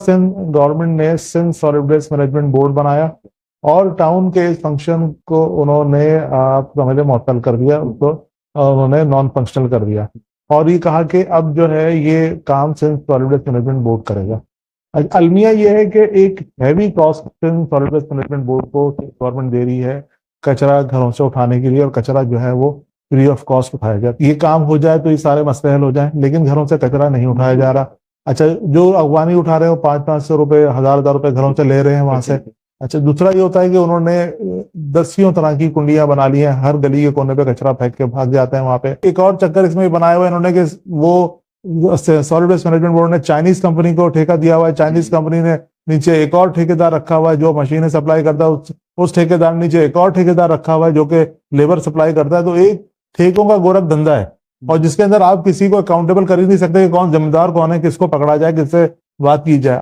Sindh government ने Sindh solid waste management board बनाया और टाउन के इस फंक्शन को उन्होंने आप समझे मुअत्तल कर दिया, उसको उन्होंने नॉन फंक्शनल कर दिया और ये कहा कि अब जो है ये काम Sindh solid waste management board करेगा। अलमिया ये है कि एक heavy cost Sindh solid waste management board को गवर्नमेंट दे रही है कचरा घरों से उठाने के लिए, और कचरा जो है वो फ्री ऑफ कॉस्ट उठाया जाए। ये काम हो जाए तो ये सारे मसले हल हो जाए, लेकिन घरों से कचरा नहीं उठाया जा रहा। अच्छा, जो अफगानी उठा रहे हो 500-500 रुपए, 1000-1000 रुपए घरों से ले रहे हैं वहां से। अच्छा, दूसरा ये होता है कि उन्होंने दसियों तरह की कुंडियां बना ली हैं, हर गली के कोने पे कचरा फेंक के भाग जाते हैं वहां पे। एक और चक्कर इसमें बनाया हुआ है इन्होंने कि वो सॉलिड वेस्ट मैनेजमेंट बोर्ड ने चाइनीज कंपनी को ठेका दिया हुआ है। चाइनीज कंपनी ने नीचे एक और ठेकेदार रखा हुआ है जो मशीनें सप्लाई करता है, उस ठेकेदार ने नीचे एक और ठेकेदार रखा हुआ है जो कि लेबर सप्लाई करता है। तो एक ठेकों का गोरख धंधा है और जिसके अंदर आप किसी को अकाउंटेबल कर ही नहीं सकते कि कौन जिम्मेदार कौन है, किसको पकड़ा जाए, किससे बात की जाए।